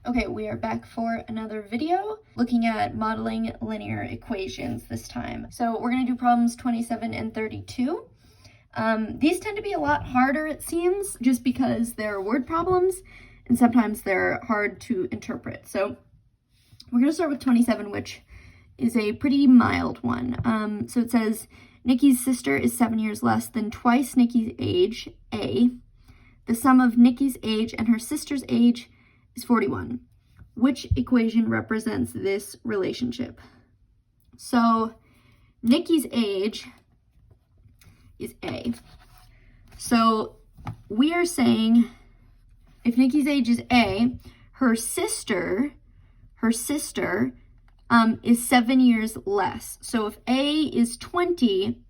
Okay, we are back for another video looking at modeling linear equations this time. So we're going to do problems 27 and 32. These tend to be a lot harder, it seems, just because they're word problems and sometimes they're hard to interpret. So we're going to start with 27, which is a pretty mild one. So it says, Nikki's sister is 7 years less than twice Nikki's age, A. The sum of Nikki's age and her sister's age is 41. Which equation represents this relationship? So Nikki's age is A. So we are saying if Nikki's age is A, her sister is 7 years less. So if A is 20,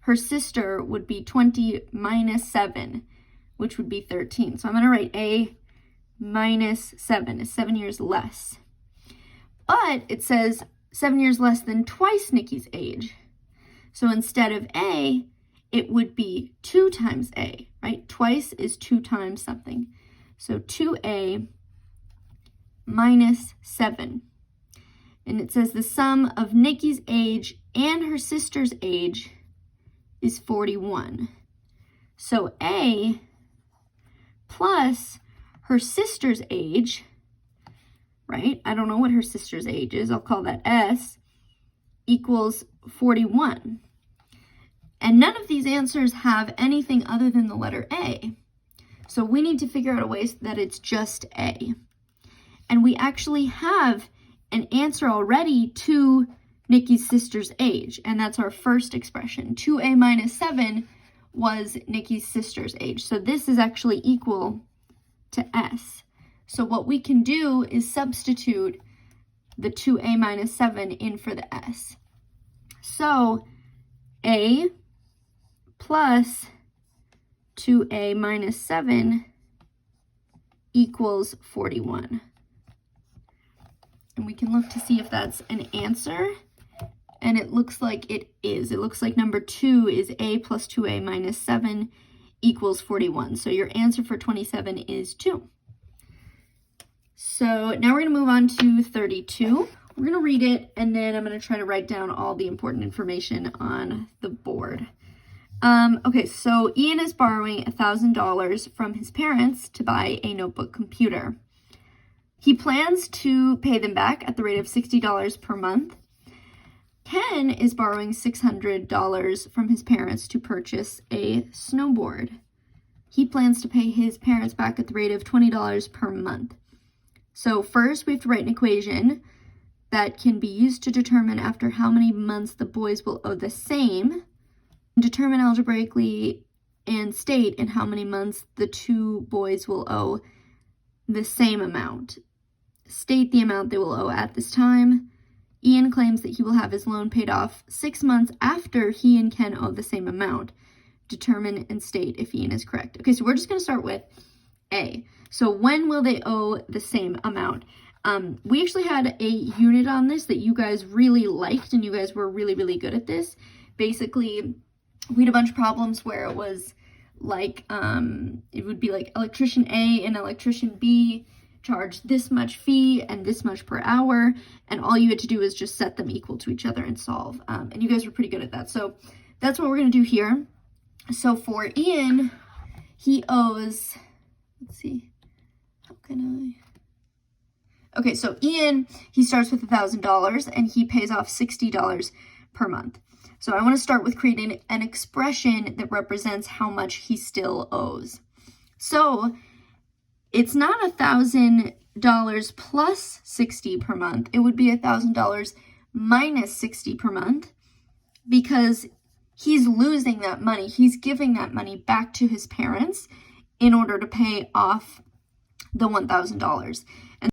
her sister would be 20 minus 7, which would be 13. So I'm going to write A minus 7 is 7 years less. But it says 7 years less than twice Nikki's age. So instead of A, it would be 2 times A, right? Twice is 2 times something. So 2A minus 7. And it says the sum of Nikki's age and her sister's age is 41. So A plus her sister's age, right? I don't know what her sister's age is. I'll call that S, equals 41. And none of these answers have anything other than the letter A. So we need to figure out a way that it's just A. And we actually have an answer already to Nikki's sister's age. And that's our first expression. 2A minus 7 was Nikki's sister's age. So this is actually equal to S. So what we can do is substitute the 2A minus 7 in for the S. So A plus 2A minus 7 equals 41. And we can look to see if that's an answer. And it looks like it is. It looks like number 2 is A plus 2A minus 7 equals 41. So your answer for 27 is 2. So now we're going to move on to 32. We're going to read it, and then I'm going to try to write down all the important information on the board. Okay, so Ian is borrowing $1,000 from his parents to buy a notebook computer. He plans to pay them back at the rate of $60 per month. Ken is borrowing $600 from his parents to purchase a snowboard. He plans to pay his parents back at the rate of $20 per month. So first we have to write an equation that can be used to determine after how many months the boys will owe the same, determine algebraically and state in how many months the two boys will owe the same amount. State the amount they will owe at this time. Ian claims that he will have his loan paid off 6 months after he and Ken owe the same amount. Determine and state if Ian is correct. Okay, so we're just going to start with A. So when will they owe the same amount? We actually had a unit on this that you guys really liked, and you guys were really, really good at this. Basically, we had a bunch of problems where it was like, it would be like electrician A and electrician B charge this much fee and this much per hour, and all you had to do is just set them equal to each other and solve. And you guys were pretty good at that. So that's what we're going to do here. So for Ian, he owes, let's see, how can I? Okay, so Ian, he starts with $1,000 and he pays off $60 per month. So I want to start with creating an expression that represents how much he still owes. So it's not $1,000 plus 60 per month. It would be $1,000 minus 60 per month because he's losing that money. He's giving that money back to his parents in order to pay off the $1,000. And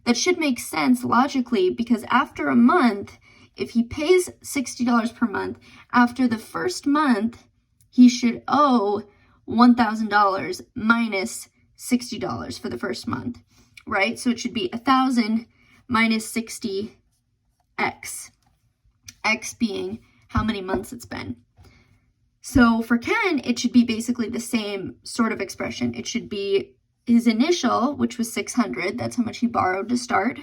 that should make sense logically because after a month, if he pays $60 per month, after the first month, he should owe $1,000 minus $60 for the first month, right? So it should be 1,000 minus 60x, x being how many months it's been. So for Ken, it should be basically the same sort of expression. It should be his initial, which was 600, that's how much he borrowed to start,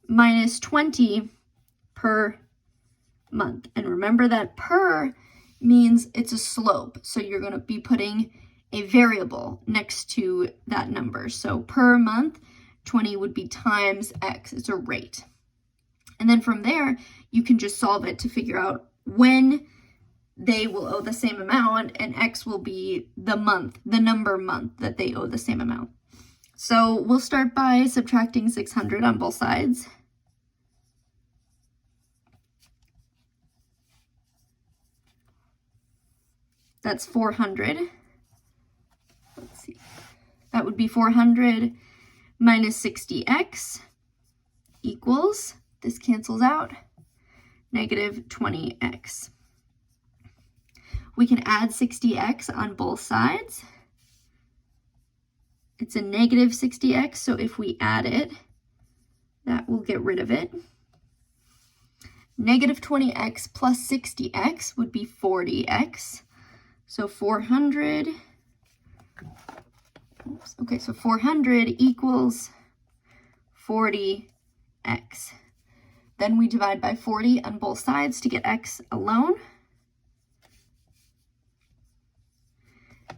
minus 20 per month. And remember that per means it's a slope. So you're going to be putting a variable next to that number. So per month, 20 would be times X. It's a rate. And then from there, you can just solve it to figure out when they will owe the same amount, and X will be the month, the number month that they owe the same amount. So we'll start by subtracting 600 on both sides. That's 400. Let's see. That would be 400 minus 60x equals, this cancels out, negative 20x. We can add 60x on both sides. It's a negative 60x, so if we add it, that will get rid of it. Negative 20x plus 60x would be 40x. So 400, okay, so 400 equals 40x. Then we divide by 40 on both sides to get x alone.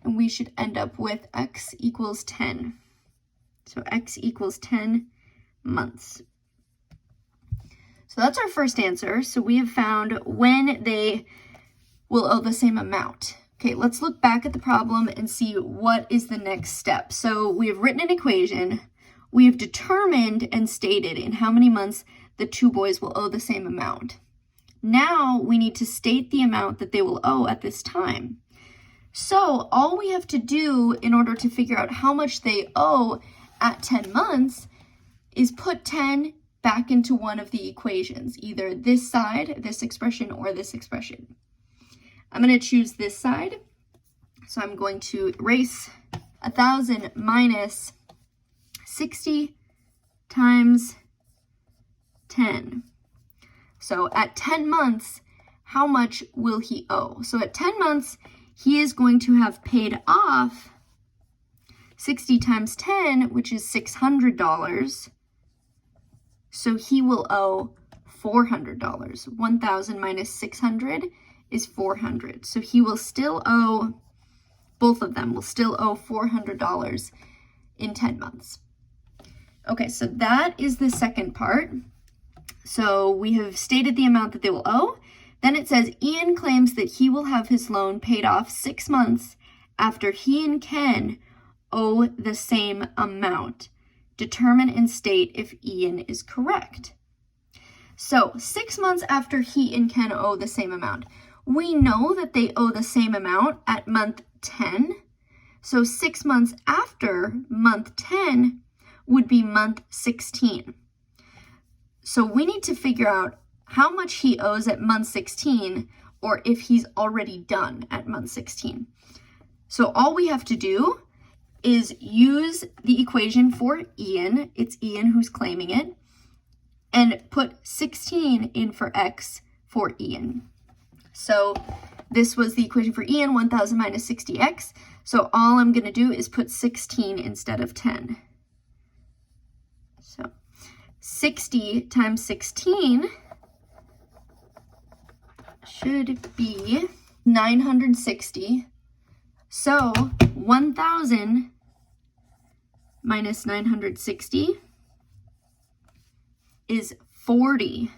And we should end up with x equals 10. So x equals 10 months. So that's our first answer. So we have found when they will owe the same amount. Okay, let's look back at the problem and see what is the next step. So we have written an equation. We have determined and stated in how many months the two boys will owe the same amount. Now we need to state the amount that they will owe at this time. So all we have to do in order to figure out how much they owe at 10 months is put 10 back into one of the equations, either this side, this expression, or this expression. I'm going to choose this side. So I'm going to erase 1,000 minus 60 times 10. So at 10 months, how much will he owe? So at 10 months, he is going to have paid off 60 times 10, which is $600. So he will owe $400. 1,000 minus 600 is 400. So he will still owe, both of them will still owe $400 in 10 months. Okay, so that is the second part. So we have stated the amount that they will owe. Then it says Ian claims that he will have his loan paid off 6 months after he and Ken owe the same amount. Determine and state if Ian is correct. So 6 months after he and Ken owe the same amount. We know that they owe the same amount at month 10. So 6 months after month 10 would be month 16. So we need to figure out how much he owes at month 16, or if he's already done at month 16. So all we have to do is use the equation for Ian. It's Ian who's claiming it. And put 16 in for x for Ian. So this was the equation for Ian, 1,000 minus 60x. So all I'm going to do is put 16 instead of 10. So 60 times 16 should be 960. So 1,000 minus 960 is $40.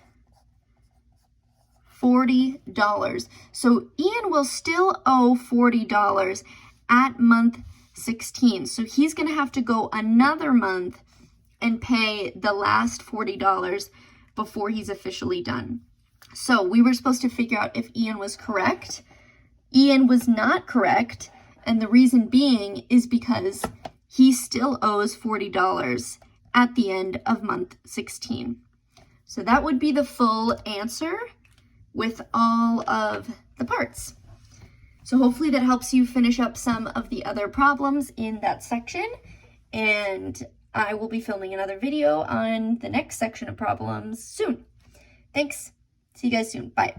So Ian will still owe $40 at month 16. So he's going to have to go another month and pay the last $40 before he's officially done. So we were supposed to figure out if Ian was correct. Ian was not correct, and the reason being is because he still owes $40 at the end of month 16. So that would be the full answer with all of the parts. So hopefully that helps you finish up some of the other problems in that section, and I will be filming another video on the next section of problems soon. Thanks. See you guys soon. Bye.